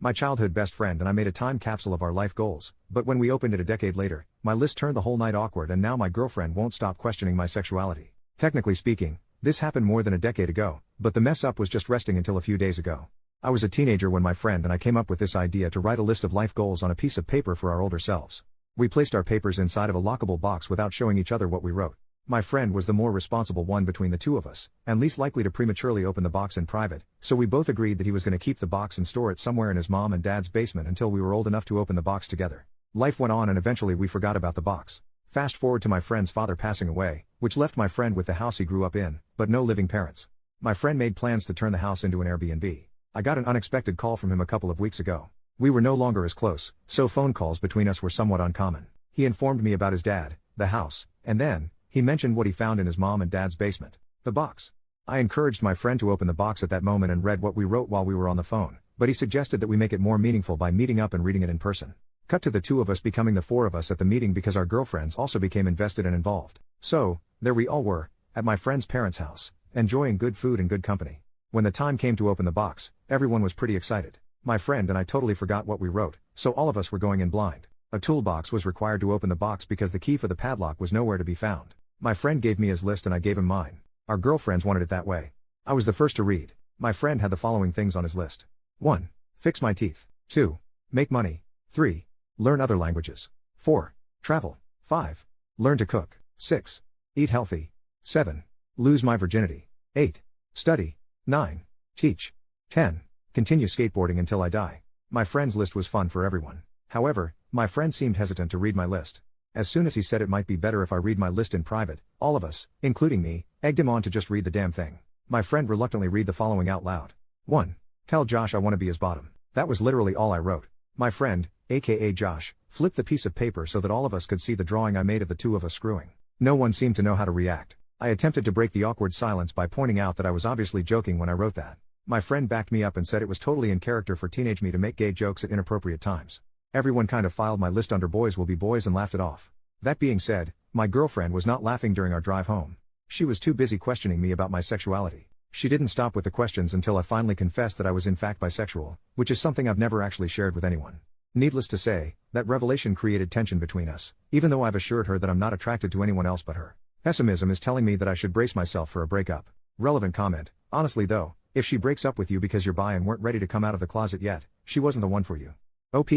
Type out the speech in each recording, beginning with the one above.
My childhood best friend and I made a time capsule of our life goals, but when we opened it a decade later, my list turned the whole night awkward and now my girlfriend won't stop questioning my sexuality. Technically speaking, this happened more than a decade ago, but the mess up was just resting until a few days ago. I was a teenager when my friend and I came up with this idea to write a list of life goals on a piece of paper for our older selves. We placed our papers inside of a lockable box without showing each other what we wrote. My friend was the more responsible one between the two of us, and least likely to prematurely open the box in private, so we both agreed that he was going to keep the box and store it somewhere in his mom and dad's basement until we were old enough to open the box together. Life went on and eventually we forgot about the box. Fast forward to my friend's father passing away, which left my friend with the house he grew up in, but no living parents. My friend made plans to turn the house into an Airbnb. I got an unexpected call from him a couple of weeks ago. We were no longer as close, so phone calls between us were somewhat uncommon. He informed me about his dad, the house, and then, he mentioned what he found in his mom and dad's basement. The box. I encouraged my friend to open the box at that moment and read what we wrote while we were on the phone, but he suggested that we make it more meaningful by meeting up and reading it in person. Cut to the two of us becoming the four of us at the meeting because our girlfriends also became invested and involved. So, there we all were, at my friend's parents' house, enjoying good food and good company. When the time came to open the box, everyone was pretty excited. My friend and I totally forgot what we wrote, so all of us were going in blind. A toolbox was required to open the box because the key for the padlock was nowhere to be found. My friend gave me his list and I gave him mine. Our girlfriends wanted it that way. I was the first to read. My friend had the following things on his list. 1. Fix my teeth. 2. Make money. 3. Learn other languages. 4. Travel. 5. Learn to cook. 6. Eat healthy. 7. Lose my virginity. 8. Study. 9. Teach. 10. Continue skateboarding until I die. My friend's list was fun for everyone. However, my friend seemed hesitant to read my list. As soon as he said it might be better if I read my list in private, all of us, including me, egged him on to just read the damn thing. My friend reluctantly read the following out loud. 1. Tell Josh I want to be his bottom. That was literally all I wrote. My friend, aka Josh, flipped the piece of paper so that all of us could see the drawing I made of the two of us screwing. No one seemed to know how to react. I attempted to break the awkward silence by pointing out that I was obviously joking when I wrote that. My friend backed me up and said it was totally in character for teenage me to make gay jokes at inappropriate times. Everyone kind of filed my list under boys will be boys and laughed it off. That being said, my girlfriend was not laughing during our drive home. She was too busy questioning me about my sexuality. She didn't stop with the questions until I finally confessed that I was in fact bisexual, which is something I've never actually shared with anyone. Needless to say, that revelation created tension between us, even though I've assured her that I'm not attracted to anyone else but her. Pessimism is telling me that I should brace myself for a breakup. Relevant comment. Honestly though, if she breaks up with you because you're bi and weren't ready to come out of the closet yet, she wasn't the one for you. OP.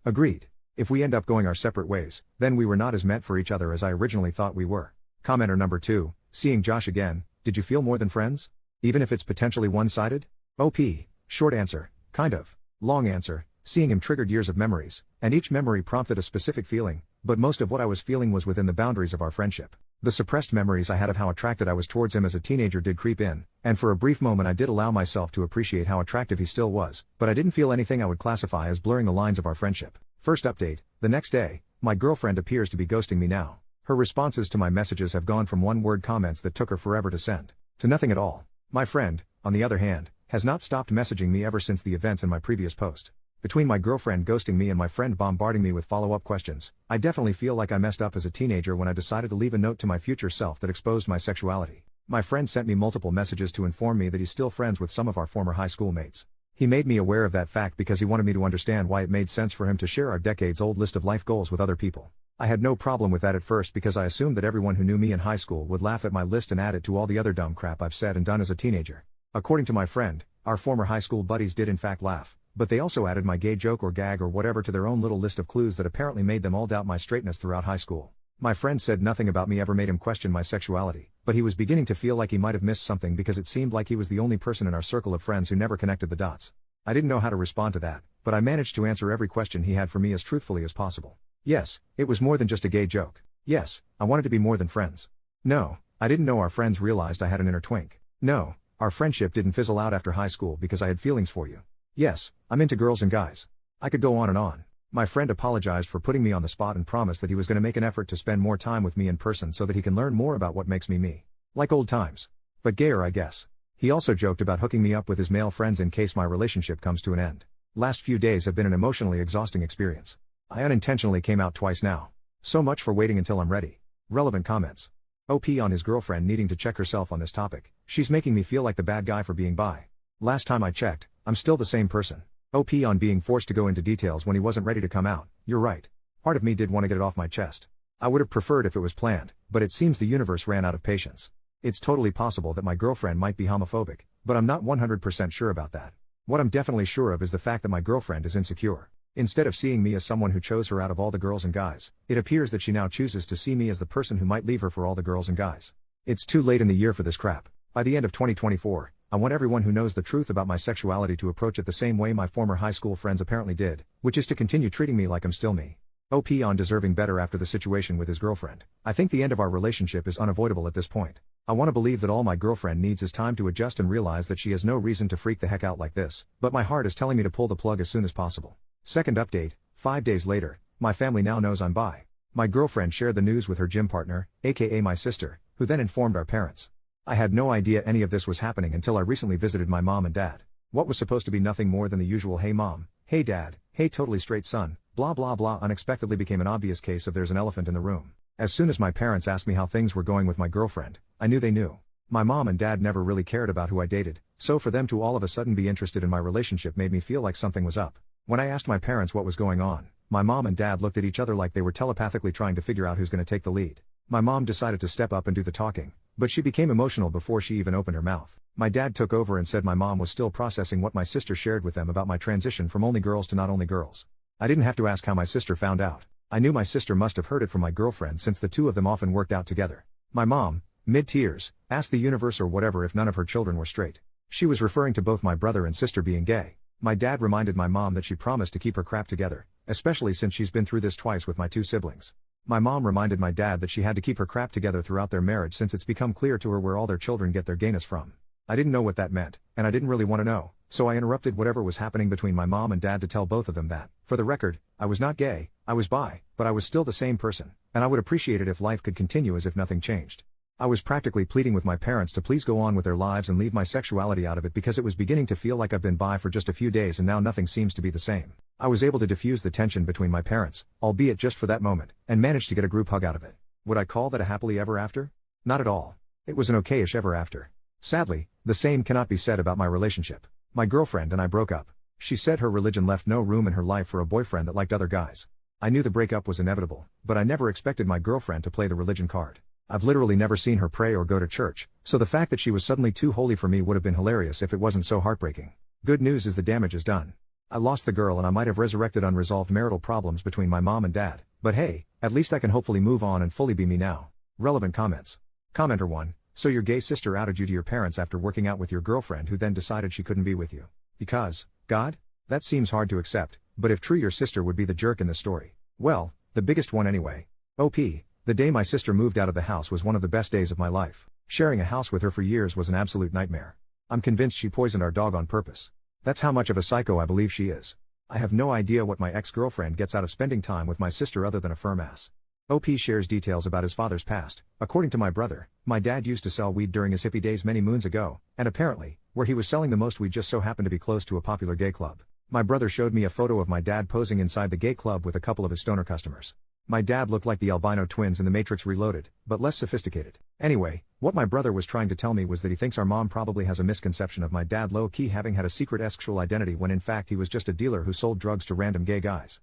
Agreed. If we end up going our separate ways, then we were not as meant for each other as I originally thought we were. Commenter number 2, seeing Josh again, did you feel more than friends? Even if it's potentially one-sided? OP. Short answer, kind of. Long answer, seeing him triggered years of memories, and each memory prompted a specific feeling, but most of what I was feeling was within the boundaries of our friendship. The suppressed memories I had of how attracted I was towards him as a teenager did creep in, and for a brief moment I did allow myself to appreciate how attractive he still was, but I didn't feel anything I would classify as blurring the lines of our friendship. First update, the next day, my girlfriend appears to be ghosting me now. Her responses to my messages have gone from one-word comments that took her forever to send, to nothing at all. My friend, on the other hand, has not stopped messaging me ever since the events in my previous post. Between my girlfriend ghosting me and my friend bombarding me with follow-up questions, I definitely feel like I messed up as a teenager when I decided to leave a note to my future self that exposed my sexuality. My friend sent me multiple messages to inform me that he's still friends with some of our former high school mates. He made me aware of that fact because he wanted me to understand why it made sense for him to share our decades-old list of life goals with other people. I had no problem with that at first because I assumed that everyone who knew me in high school would laugh at my list and add it to all the other dumb crap I've said and done as a teenager. According to my friend, our former high school buddies did in fact laugh, but they also added my gay joke or gag or whatever to their own little list of clues that apparently made them all doubt my straightness throughout high school. My friend said nothing about me ever made him question my sexuality, but he was beginning to feel like he might have missed something because it seemed like he was the only person in our circle of friends who never connected the dots. I didn't know how to respond to that, but I managed to answer every question he had for me as truthfully as possible. Yes, it was more than just a gay joke. Yes, I wanted to be more than friends. No, I didn't know our friends realized I had an inner twink. No, our friendship didn't fizzle out after high school because I had feelings for you. Yes, I'm into girls and guys. I could go on and on. My friend apologized for putting me on the spot and promised that he was going to make an effort to spend more time with me in person so that he can learn more about what makes me me. Like old times. But gayer, I guess. He also joked about hooking me up with his male friends in case my relationship comes to an end. Last few days have been an emotionally exhausting experience. I unintentionally came out twice now. So much for waiting until I'm ready. Relevant comments. OP on his girlfriend needing to check herself on this topic. She's making me feel like the bad guy for being bi. Last time I checked, I'm still the same person. OP on being forced to go into details when he wasn't ready to come out. You're right. Part of me did want to get it off my chest. I would have preferred if it was planned, but it seems the universe ran out of patience. It's totally possible that my girlfriend might be homophobic, but I'm not 100% sure about that. What I'm definitely sure of is the fact that my girlfriend is insecure. Instead of seeing me as someone who chose her out of all the girls and guys, it appears that she now chooses to see me as the person who might leave her for all the girls and guys. It's too late in the year for this crap. By the end of 2024, I want everyone who knows the truth about my sexuality to approach it the same way my former high school friends apparently did, which is to continue treating me like I'm still me. OP on deserving better after the situation with his girlfriend. I think the end of our relationship is unavoidable at this point. I want to believe that all my girlfriend needs is time to adjust and realize that she has no reason to freak the heck out like this, but my heart is telling me to pull the plug as soon as possible. Second update, 5 days later, my family now knows I'm bi. My girlfriend shared the news with her gym partner, aka my sister, who then informed our parents. I had no idea any of this was happening until I recently visited my mom and dad. What was supposed to be nothing more than the usual hey mom, hey dad, hey totally straight son, blah blah blah unexpectedly became an obvious case of there's an elephant in the room. As soon as my parents asked me how things were going with my girlfriend, I knew they knew. My mom and dad never really cared about who I dated, so for them to all of a sudden be interested in my relationship made me feel like something was up. When I asked my parents what was going on, my mom and dad looked at each other like they were telepathically trying to figure out who's going to take the lead. My mom decided to step up and do the talking, but she became emotional before she even opened her mouth. My dad took over and said my mom was still processing what my sister shared with them about my transition from only girls to not only girls. I didn't have to ask how my sister found out. I knew my sister must have heard it from my girlfriend since the two of them often worked out together. My mom, mid-tears, asked the universe or whatever if none of her children were straight. She was referring to both my brother and sister being gay. My dad reminded my mom that she promised to keep her crap together, especially since she's been through this twice with my two siblings. My mom reminded my dad that she had to keep her crap together throughout their marriage since it's become clear to her where all their children get their gayness from. I didn't know what that meant, and I didn't really want to know, so I interrupted whatever was happening between my mom and dad to tell both of them that, for the record, I was not gay, I was bi, but I was still the same person, and I would appreciate it if life could continue as if nothing changed. I was practically pleading with my parents to please go on with their lives and leave my sexuality out of it because it was beginning to feel like I've been bi for just a few days and now nothing seems to be the same. I was able to diffuse the tension between my parents, albeit just for that moment, and managed to get a group hug out of it. Would I call that a happily ever after? Not at all. It was an okayish ever after. Sadly, the same cannot be said about my relationship. My girlfriend and I broke up. She said her religion left no room in her life for a boyfriend that liked other guys. I knew the breakup was inevitable, but I never expected my girlfriend to play the religion card. I've literally never seen her pray or go to church, so the fact that she was suddenly too holy for me would have been hilarious if it wasn't so heartbreaking. Good news is the damage is done. I lost the girl and I might have resurrected unresolved marital problems between my mom and dad, but hey, at least I can hopefully move on and fully be me now. Relevant comments. Commenter 1, so your gay sister outed you to your parents after working out with your girlfriend who then decided she couldn't be with you. Because, God? That seems hard to accept, but if true your sister would be the jerk in the story. Well, the biggest one anyway. OP. The day my sister moved out of the house was one of the best days of my life. Sharing a house with her for years was an absolute nightmare. I'm convinced she poisoned our dog on purpose. That's how much of a psycho I believe she is. I have no idea what my ex-girlfriend gets out of spending time with my sister other than a firm ass. OP shares details about his father's past. According to my brother, my dad used to sell weed during his hippie days many moons ago, and apparently, where he was selling the most weed just so happened to be close to a popular gay club. My brother showed me a photo of my dad posing inside the gay club with a couple of his stoner customers. My dad looked like the albino twins in The Matrix Reloaded, but less sophisticated. Anyway, what my brother was trying to tell me was that he thinks our mom probably has a misconception of my dad low-key having had a secret sexual identity when in fact he was just a dealer who sold drugs to random gay guys.